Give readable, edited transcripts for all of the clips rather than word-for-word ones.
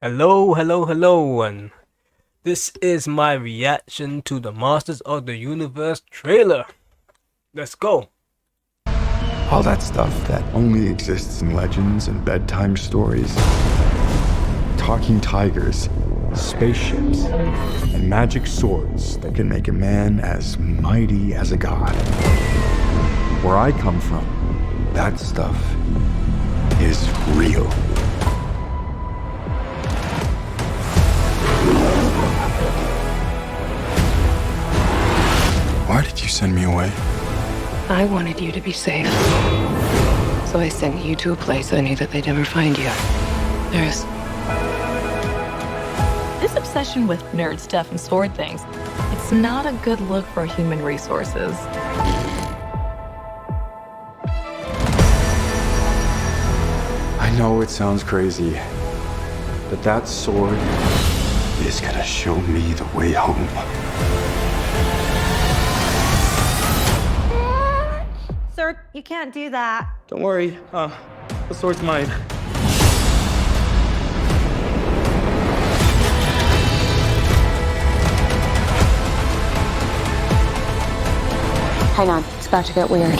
Hello, hello, hello, and this is my reaction to the Masters of the Universe trailer. Let's go. All that stuff that only exists in legends and bedtime stories. Talking tigers, spaceships, and magic swords that can make a man as mighty as a god. Where I come from, that stuff is real. Why did you send me away? I wanted you to be safe. So I sent you to a place I knew that they'd never find you. There's This obsession with nerd stuff and sword things, it's not a good look for human resources. I know it sounds crazy, but that sword is gonna show me the way home. Sir, you can't do that. Don't worry, the sword's mine. Hang on, it's about to get weird.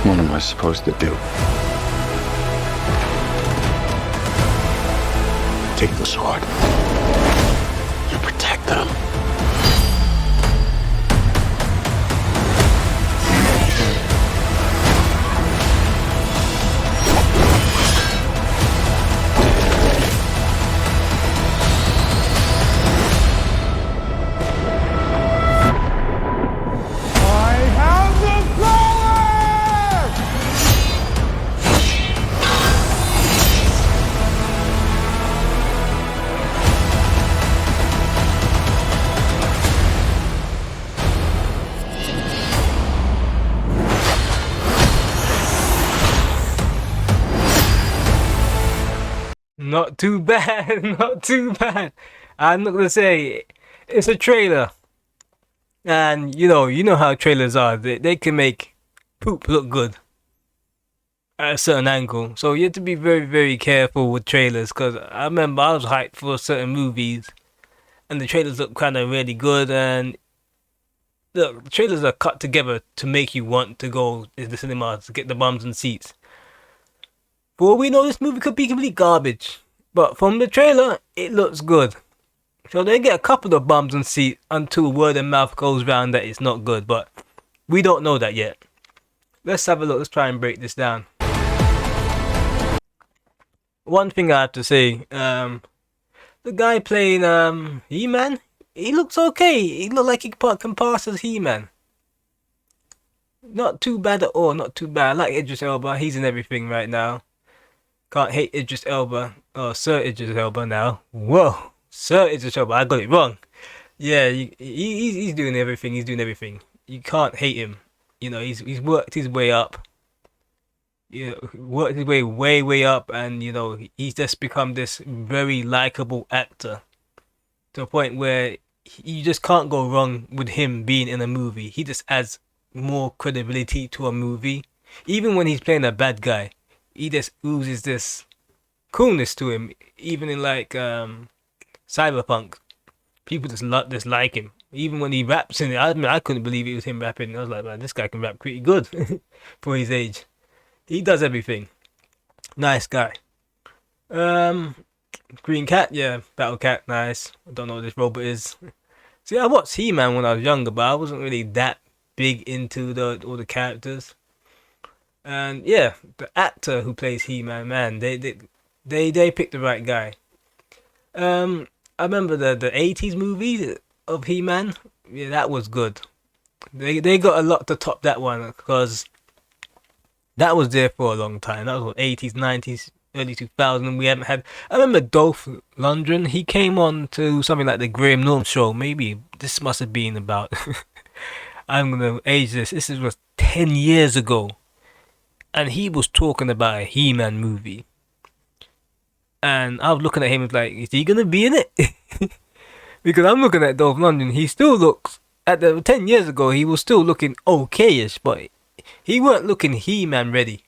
What am I supposed to do? Take the sword. You protect them. Not too bad, not too bad. I'm not gonna say it's a trailer, and you know how trailers are. They can make poop look good at a certain angle. So you have to be very, very careful with trailers. Cause I remember I was hyped for certain movies, and the trailers look kind of really good. And look, the trailers are cut together to make you want to go to the cinema to get the bums and seats. For all we know, this movie could be complete garbage. But from the trailer, it looks good. So they get a couple of bums and seats until word of mouth goes round that it's not good. But we don't know that yet. Let's have a look. Let's try and break this down. One thing I have to say, the guy playing He-Man, he looks okay. He looks like he can pass as He-Man. Not too bad at all. Not too bad. I like Idris Elba. He's in everything right now. Can't hate Idris Elba. Oh, Sir Idris Elba now. Whoa, Sir Idris Elba. I got it wrong. Yeah, he's doing everything. He's doing everything. You can't hate him. You know, he's worked his way up. You know, worked his way up, and he's just become this very likable actor to a point where you just can't go wrong with him being in a movie. He just adds more credibility to a movie, even when he's playing a bad guy. He just oozes this coolness to him. Even in like Cyberpunk, people just like him. Even when he raps in it, I mean, I couldn't believe it was him rapping. I was like, man, this guy can rap pretty good for his age. He does everything. Nice guy. Green Cat, yeah, Battle Cat, nice. I don't know what this robot is. See, I watched He-Man when I was younger, but I wasn't really that big into all the characters. And yeah, the actor who plays He-Man, man, they picked the right guy. I remember the 80s movie of He-Man. Yeah, that was good. They got a lot to top that one because that was there for a long time. That was what 80s, 90s, early 2000s. We haven't had. I remember Dolph Lundgren. He came on to something like the Graham Norton show. Maybe this must have been about. I'm gonna age this. This was 10 years ago. And he was talking about a He-Man movie. And I was looking at him and like, is he gonna be in it? Because I'm looking at Dolph Lundgren. He still looks, at the 10 years ago, he was still looking okay-ish, but he weren't looking He-Man ready.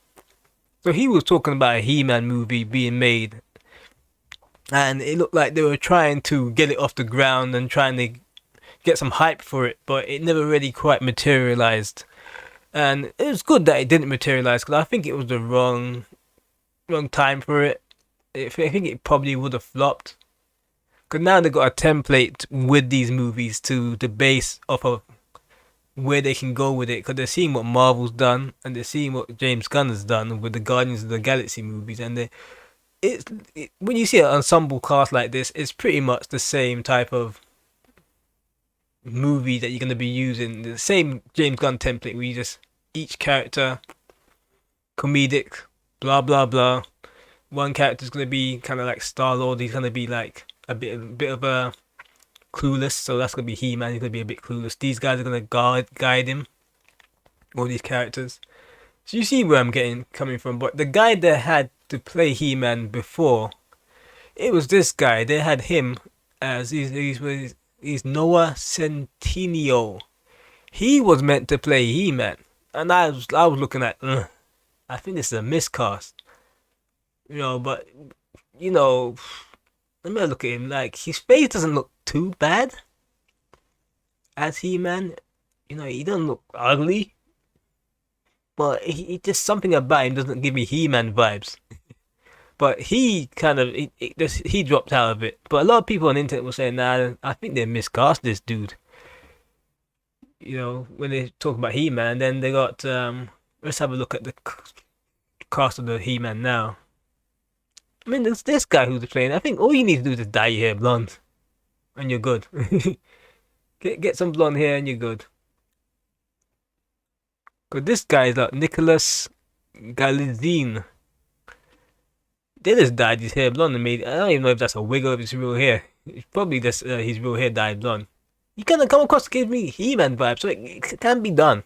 So he was talking about a He-Man movie being made, and it looked like they were trying to get it off the ground and trying to get some hype for it, but it never really quite materialized. And it was good that it didn't materialize, because I think it was the wrong time for it. I think it probably would have flopped. Because now they've got a template with these movies to the base off of where they can go with it. Because they're seeing what Marvel's done, and they're seeing what James Gunn has done with the Guardians of the Galaxy movies. And when you see an ensemble cast like this, it's pretty much the same type of movie that you're going to be using. The same James Gunn template where you just, each character, comedic, blah, blah, blah. One character's going to be kind of like Star-Lord. He's going to be like a bit of a clueless, so that's going to be He-Man. He's going to be a bit clueless. These guys are going to guide him, all these characters. So you see where I'm coming from. But the guy that had to play He-Man before, it was this guy. They had him as he's Noah Centineo. He was meant to play He-Man, and I was looking at, I think this is a miscast. But let me look at him. Like, his face doesn't look too bad as He-Man. He doesn't look ugly, but he just, something about him doesn't give me He-Man vibes. But he kind of he dropped out of it. But a lot of people on the internet were saying, nah, I think they miscast this dude. When they talk about He-Man, then they got let's have a look at the cast of the He-Man now. I mean, there's this guy who's playing. I think all you need to do is just dye your hair blonde, and you're good. get some blonde hair and you're good. Cause this guy is like Nicholas Galizine. They just dyed his hair blonde and made. I don't even know if that's a wig or if it's real hair. It's probably just his real hair dyed blonde. You kind of come across to give me He-Man vibes, so it can be done.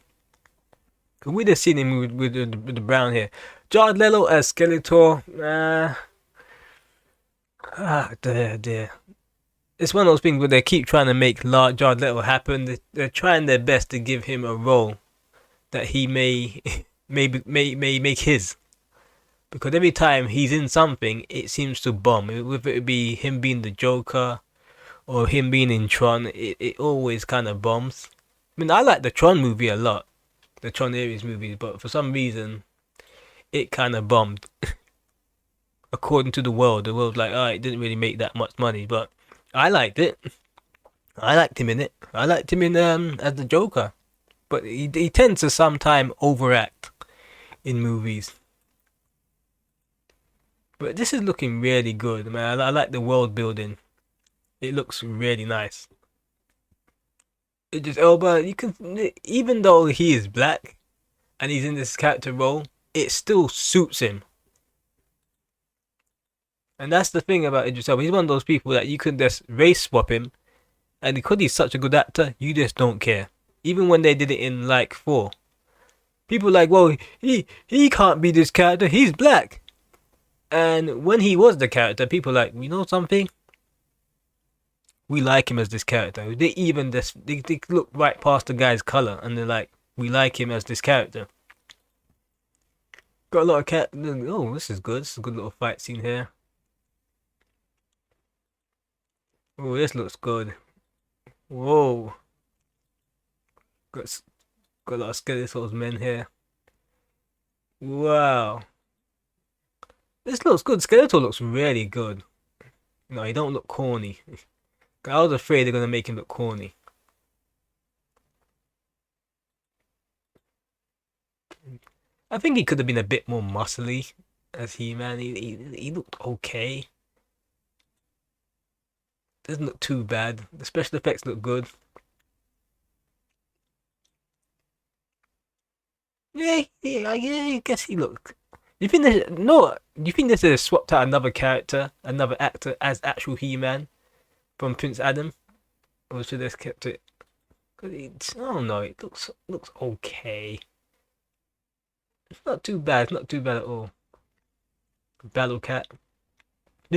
Cause we just seen him with the brown hair. Jared Leto as Skeletor. Dear. It's one of those things where they keep trying to make Jared Leto happen. They're trying their best to give him a role that he may make his. Because every time he's in something, it seems to bomb. Whether it be him being the Joker or him being in Tron, it always kind of bombs. I mean, I like the Tron movie a lot. The Tron Ares movie. But for some reason, it kind of bombed. According to the world's like, it didn't really make that much money, but I liked it. I liked him in it. I liked him in as the Joker, but he tends to sometimes overact in movies. But this is looking really good, man. I like the world building. It looks really nice. Idris Elba, even though he is black and he's in this character role, it still suits him. And that's the thing about Idris Elba. He's one of those people that you could just race swap him, and because he's such a good actor, you just don't care. Even when they did it in like 4, people were like, well, he can't be this character. He's black. And when he was the character, people were like, you know something? We like him as this character. They even they look right past the guy's color, and they're like, we like him as this character. Got a lot of oh, this is good. This is a good little fight scene here. Oh, this looks good. Whoa. Got a lot of Skeletor's men here. Wow. This looks good. Skeletor looks really good. No, he don't look corny. I was afraid they're going to make him look corny. I think he could have been a bit more muscly as He-Man. He looked okay. Doesn't look too bad. The special effects look good. Yeah, I guess he looked. You think they no? You think they should have swapped out another character, another actor as actual He-Man from Prince Adam, or should they have kept it? Cause I don't know. It looks okay. It's not too bad. It's not too bad at all. Battle Cat.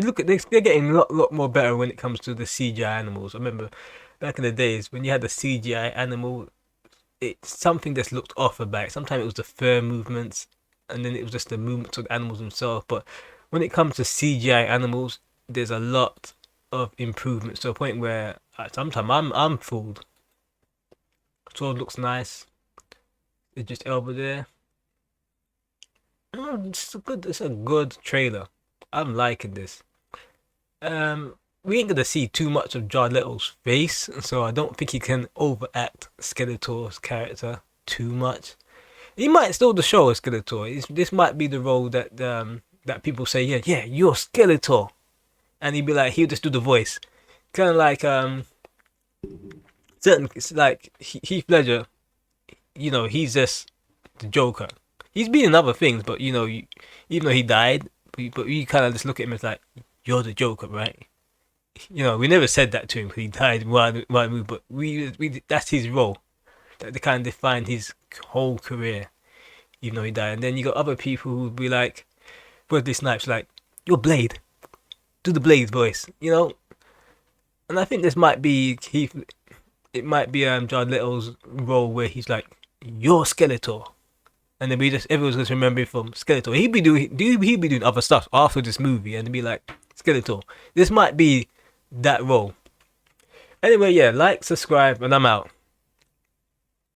they're getting a lot more better when it comes to the CGI animals. I remember back in the days when you had the CGI animal, it's something that's looked off about it. Sometimes it was the fur movements, and then it was just the movements of the animals themselves. But when it comes to CGI animals, there's a lot of improvements to a point where sometimes I'm fooled. Sword looks nice. It's just Elba there. It's a good trailer. I'm liking this. We ain't gonna see too much of Jared Leto's face, so I don't think he can overact Skeletor's character too much. He might steal the show as Skeletor. This might be the role that that people say, yeah, you're Skeletor, and he'll just do the voice, kind of like it's like Heath Ledger. You know, he's just the Joker. He's been in other things, but you know, even though he died, but you kind of just look at him as like, you're the Joker, right? You know, we never said that to him because he died in one movie, but we that's his role. That they kind of defined his whole career, even though he died. And then you got other people who would be like, Wesley Snipes, like, you're Blade. Do the Blade voice, you know? And I think this might be it might be Jared Leto's role where he's like, you're Skeletor. And then everyone's just remember him from Skeletor. He'd be doing other stuff after this movie, and it'd be like Skeletor. This might be that role. Anyway, yeah, like, subscribe, and I'm out.